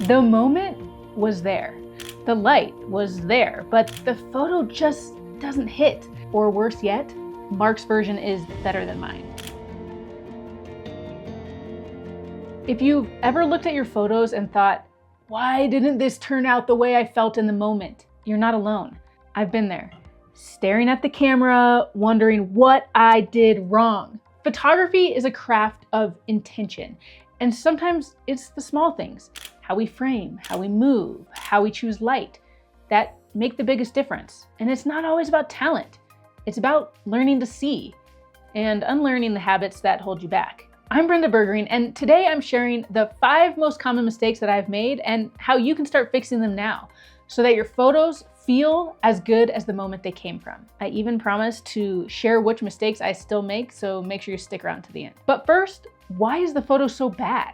The moment was there. The light was there, but the photo just doesn't hit. Or worse yet, Mark's version is better than mine. If you've ever looked at your photos and thought, why didn't this turn out the way I felt in the moment? You're not alone. I've been there, staring at the camera, wondering what I did wrong. Photography is a craft of intention, and sometimes it's the small things, how we frame, how we move, how we choose light, that make the biggest difference. And it's not always about talent. It's about learning to see and unlearning the habits that hold you back. I'm Brenda Bergering, and today I'm sharing the 5 most common mistakes that I've made and how you can start fixing them now so that your photos feel as good as the moment they came from. I even promise to share which mistakes I still make, so make sure you stick around to the end. But first, why is the photo so bad?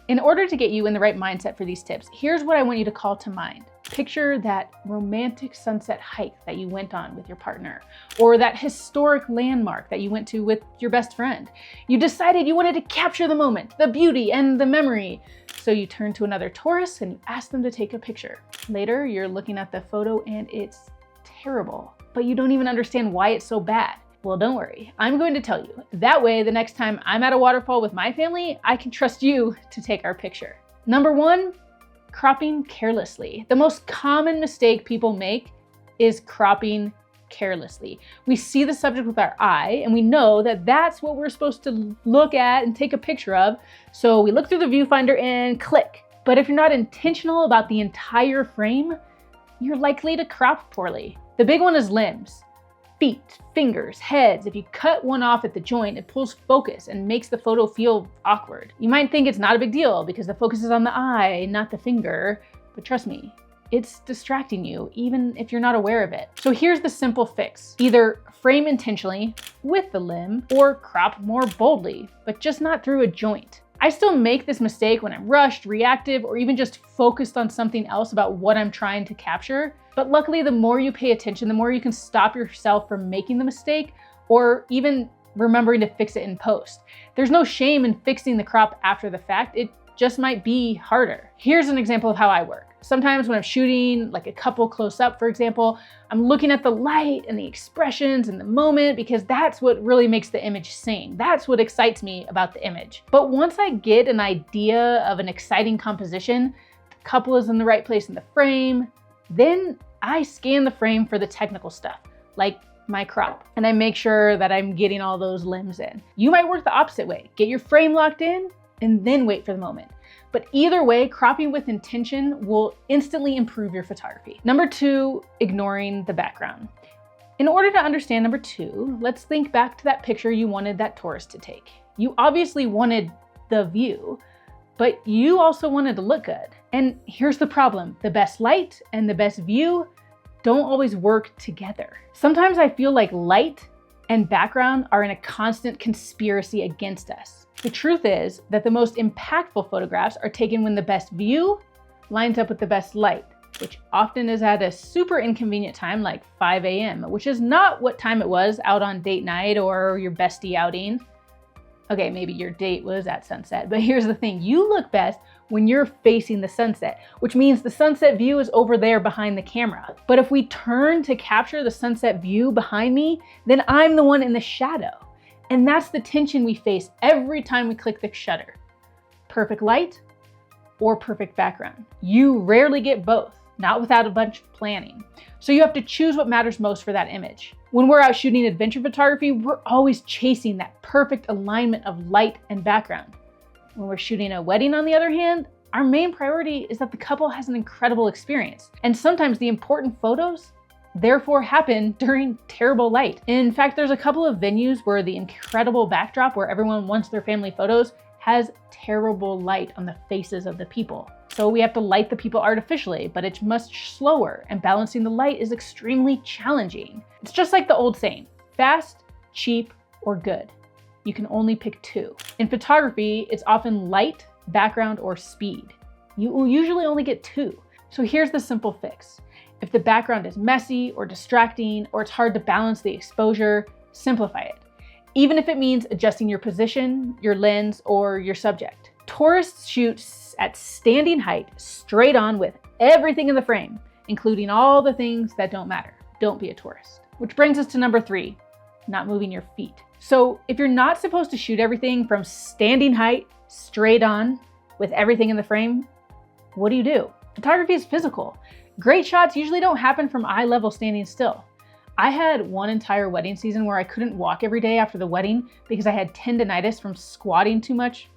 In order to get you in the right mindset for these tips, here's what I want you to call to mind. Picture that romantic sunset hike that you went on with your partner, or that historic landmark that you went to with your best friend. You decided you wanted to capture the moment, the beauty, and the memory. So you turn to another tourist and you ask them to take a picture. Later, you're looking at the photo and it's terrible, but you don't even understand why it's so bad. Well, don't worry, I'm going to tell you. That way, the next time I'm at a waterfall with my family, I can trust you to take our picture. Number 1, cropping carelessly. The most common mistake people make is cropping carelessly. We see the subject with our eye and we know that that's what we're supposed to look at and take a picture of. So we look through the viewfinder and click. But if you're not intentional about the entire frame, you're likely to crop poorly. The big one is limbs. Feet, fingers, heads. If you cut one off at the joint, it pulls focus and makes the photo feel awkward. You might think it's not a big deal because the focus is on the eye, not the finger, but trust me, it's distracting you even if you're not aware of it. So here's the simple fix. Either frame intentionally with the limb or crop more boldly, but just not through a joint. I still make this mistake when I'm rushed, reactive, or even just focused on something else about what I'm trying to capture. But luckily, the more you pay attention, the more you can stop yourself from making the mistake or even remembering to fix it in post. There's no shame in fixing the crop after the fact. It just might be harder. Here's an example of how I work. Sometimes when I'm shooting like a couple close up, for example, I'm looking at the light and the expressions and the moment because that's what really makes the image sing. That's what excites me about the image. But once I get an idea of an exciting composition, the couple is in the right place in the frame, then I scan the frame for the technical stuff, like my crop, and I make sure that I'm getting all those limbs in. You might work the opposite way. Get your frame locked in and then wait for the moment. But either way, cropping with intention will instantly improve your photography. Number 2, ignoring the background. In order to understand number 2, let's think back to that picture you wanted that tourist to take. You obviously wanted the view, but you also wanted to look good. And here's the problem. The best light and the best view don't always work together. Sometimes I feel like light and background are in a constant conspiracy against us. The truth is that the most impactful photographs are taken when the best view lines up with the best light, which often is at a super inconvenient time like 5 a.m., which is not what time it was out on date night or your bestie outing. Okay, maybe your date was at sunset, but here's the thing. You look best when you're facing the sunset, which means the sunset view is over there behind the camera. But if we turn to capture the sunset view behind me, then I'm the one in the shadow. And that's the tension we face every time we click the shutter. Perfect light or perfect background. You rarely get both, not without a bunch of planning. So you have to choose what matters most for that image. When we're out shooting adventure photography, we're always chasing that perfect alignment of light and background. When we're shooting a wedding, on the other hand, our main priority is that the couple has an incredible experience. And sometimes the important photos therefore happen during terrible light. In fact, there's a couple of venues where the incredible backdrop where everyone wants their family photos has terrible light on the faces of the people. So we have to light the people artificially, but it's much slower and balancing the light is extremely challenging. It's just like the old saying, fast, cheap, or good. You can only pick 2. In photography, it's often light, background, or speed. You will usually only get 2. So here's the simple fix. If the background is messy or distracting, or it's hard to balance the exposure, simplify it. Even if it means adjusting your position, your lens, or your subject. Tourists shoot shots at standing height, straight on with everything in the frame, including all the things that don't matter. Don't be a tourist. Which brings us to number 3, not moving your feet. So if you're not supposed to shoot everything from standing height, straight on, with everything in the frame, what do? Photography is physical. Great shots usually don't happen from eye level standing still. I had one entire wedding season where I couldn't walk every day after the wedding because I had tendinitis from squatting too much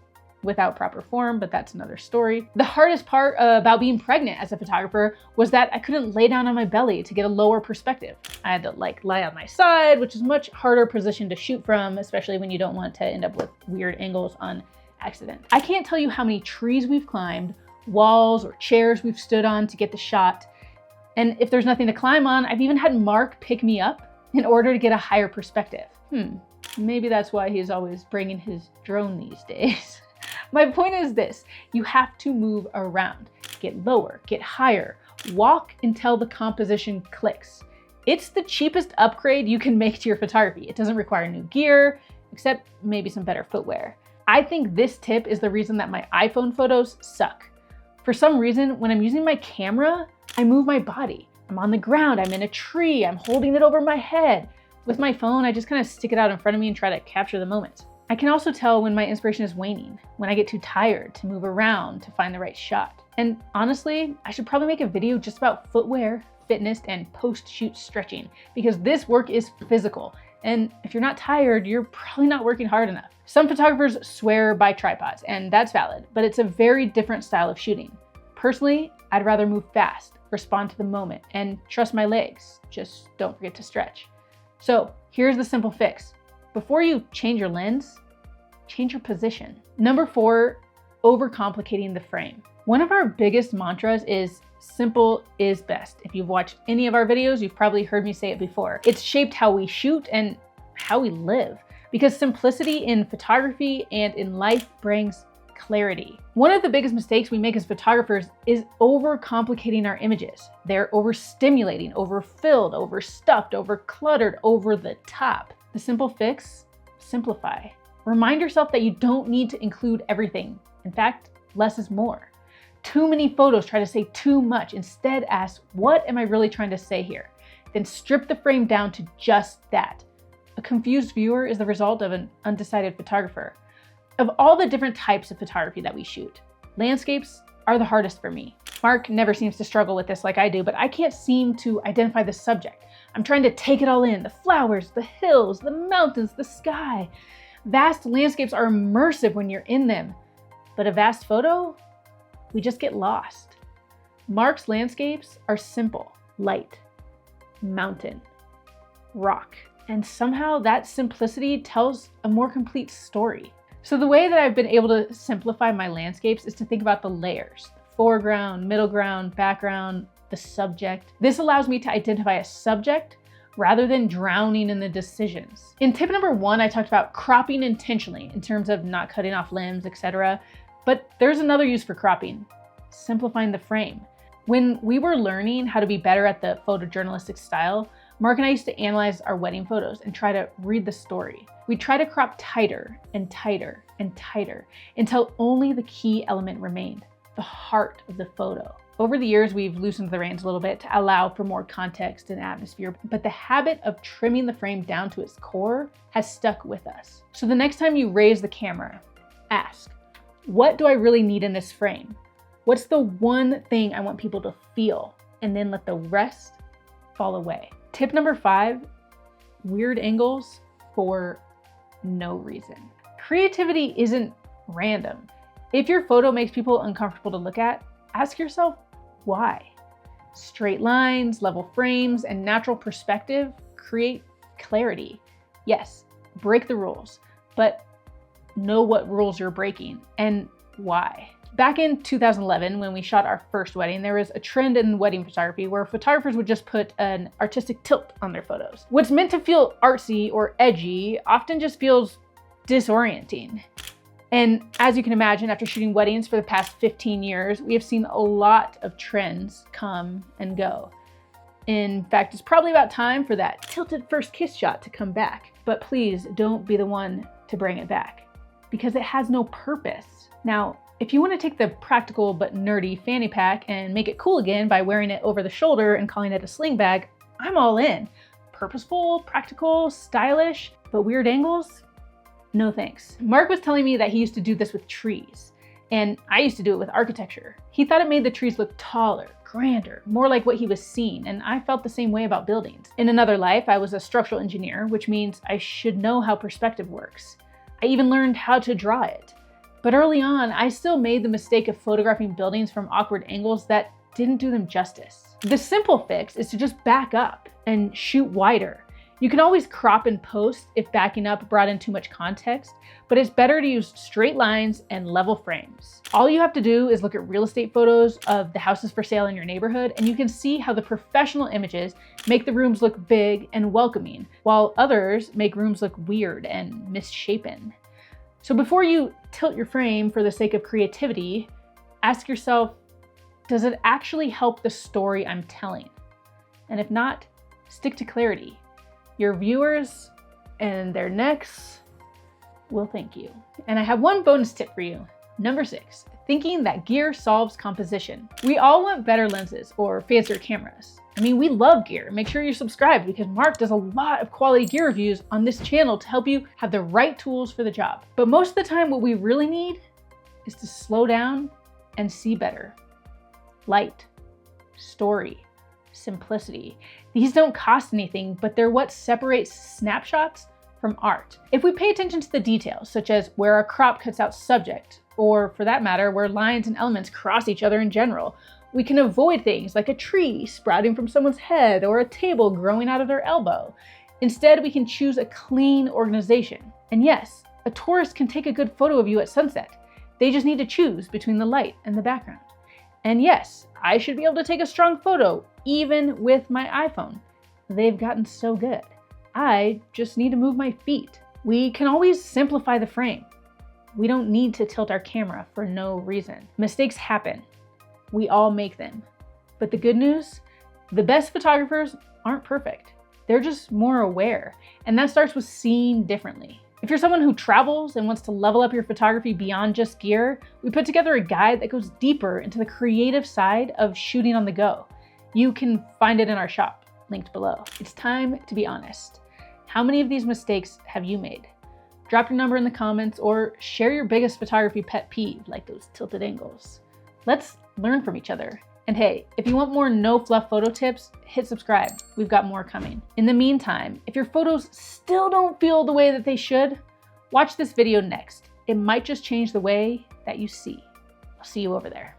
without proper form, but that's another story. The hardest part about being pregnant as a photographer was that I couldn't lay down on my belly to get a lower perspective. I had to lie on my side, which is a much harder position to shoot from, especially when you don't want to end up with weird angles on accident. I can't tell you how many trees we've climbed, walls or chairs we've stood on to get the shot. And if there's nothing to climb on, I've even had Mark pick me up in order to get a higher perspective. Maybe that's why he's always bringing his drone these days. My point is this: you have to move around, get lower, get higher, walk until the composition clicks. It's the cheapest upgrade you can make to your photography. It doesn't require new gear, except maybe some better footwear. I think this tip is the reason that my iPhone photos suck. For some reason, when I'm using my camera, I move my body. I'm on the ground, I'm in a tree, I'm holding it over my head. With my phone, I just kind of stick it out in front of me and try to capture the moment. I can also tell when my inspiration is waning, when I get too tired to move around to find the right shot. And honestly, I should probably make a video just about footwear, fitness, and post-shoot stretching, because this work is physical. And if you're not tired, you're probably not working hard enough. Some photographers swear by tripods, and that's valid, but it's a very different style of shooting. Personally, I'd rather move fast, respond to the moment, and trust my legs. Just don't forget to stretch. So here's the simple fix. Before you change your lens, change your position. Number 4, over-complicating the frame. One of our biggest mantras is simple is best. If you've watched any of our videos, you've probably heard me say it before. It's shaped how we shoot and how we live, because simplicity in photography and in life brings clarity. One of the biggest mistakes we make as photographers is over-complicating our images. They're overstimulating, overfilled, overstuffed, overcluttered, over the top. The simple fix: simplify. Remind yourself that you don't need to include everything. In fact, less is more. Too many photos try to say too much. Instead, ask, what am I really trying to say here? Then strip the frame down to just that. A confused viewer is the result of an undecided photographer. Of all the different types of photography that we shoot, landscapes are the hardest for me. Mark never seems to struggle with this like I do, but I can't seem to identify the subject. I'm trying to take it all in: the flowers, the hills, the mountains, the sky. Vast landscapes are immersive when you're in them, but a vast photo, we just get lost. Mark's landscapes are simple: light, mountain, rock, and somehow that simplicity tells a more complete story. So the way that I've been able to simplify my landscapes is to think about the layers: the foreground, middle ground, background, the subject. This allows me to identify a subject rather than drowning in the decisions. In tip number 1, I talked about cropping intentionally in terms of not cutting off limbs, etc. But there's another use for cropping: simplifying the frame. When we were learning how to be better at the photojournalistic style, Mark and I used to analyze our wedding photos and try to read the story. We'd try to crop tighter and tighter and tighter until only the key element remained: the heart of the photo. Over the years, we've loosened the reins a little bit to allow for more context and atmosphere, but the habit of trimming the frame down to its core has stuck with us. So the next time you raise the camera, ask, what do I really need in this frame? What's the one thing I want people to feel? And then let the rest fall away. Tip number 5, weird angles for no reason. Creativity isn't random. If your photo makes people uncomfortable to look at, ask yourself why. Straight lines, level frames, and natural perspective create clarity. Yes, break the rules, but know what rules you're breaking and why. Back in 2011, when we shot our first wedding, there was a trend in wedding photography where photographers would just put an artistic tilt on their photos. What's meant to feel artsy or edgy often just feels disorienting. And as you can imagine, after shooting weddings for the past 15 years, we have seen a lot of trends come and go. In fact, it's probably about time for that tilted first kiss shot to come back. But please don't be the one to bring it back, because it has no purpose. Now, If you want to take the practical but nerdy fanny pack and make it cool again by wearing it over the shoulder and calling it a sling bag, I'm all in. Purposeful, practical, stylish, but weird angles? No thanks. Mark was telling me that he used to do this with trees, and I used to do it with architecture. He thought it made the trees look taller, grander, more like what he was seeing, and I felt the same way about buildings. In another life, I was a structural engineer, which means I should know how perspective works. I even learned how to draw it. But early on, I still made the mistake of photographing buildings from awkward angles that didn't do them justice. The simple fix is to just back up and shoot wider. You can always crop and post if backing up brought in too much context, but it's better to use straight lines and level frames. All you have to do is look at real estate photos of the houses for sale in your neighborhood, and you can see how the professional images make the rooms look big and welcoming, while others make rooms look weird and misshapen. So before you tilt your frame for the sake of creativity, ask yourself, does it actually help the story I'm telling? And if not, stick to clarity. Your viewers and their necks will thank you. And I have one bonus tip for you. Number 6, thinking that gear solves composition. We all want better lenses or fancier cameras. I mean, we love gear. Make sure you're subscribed because Mark does a lot of quality gear reviews on this channel to help you have the right tools for the job. But most of the time, what we really need is to slow down and see better. Light, story, simplicity. These don't cost anything, but they're what separates snapshots from art. If we pay attention to the details, such as where a crop cuts out subject, or for that matter, where lines and elements cross each other in general, we can avoid things like a tree sprouting from someone's head or a table growing out of their elbow. Instead, we can choose a clean organization. And yes, a tourist can take a good photo of you at sunset. They just need to choose between the light and the background. And yes, I should be able to take a strong photo, even with my iPhone. They've gotten so good. I just need to move my feet. We can always simplify the frame. We don't need to tilt our camera for no reason. Mistakes happen. We all make them. But the good news, the best photographers aren't perfect. They're just more aware. And that starts with seeing differently. If you're someone who travels and wants to level up your photography beyond just gear, we put together a guide that goes deeper into the creative side of shooting on the go. You can find it in our shop, linked below. It's time to be honest. How many of these mistakes have you made? Drop your number in the comments or share your biggest photography pet peeve, like those tilted angles. Let's learn from each other. And hey, if you want more no fluff photo tips, hit subscribe. We've got more coming. In the meantime, if your photos still don't feel the way that they should, watch this video next. It might just change the way that you see. I'll see you over there.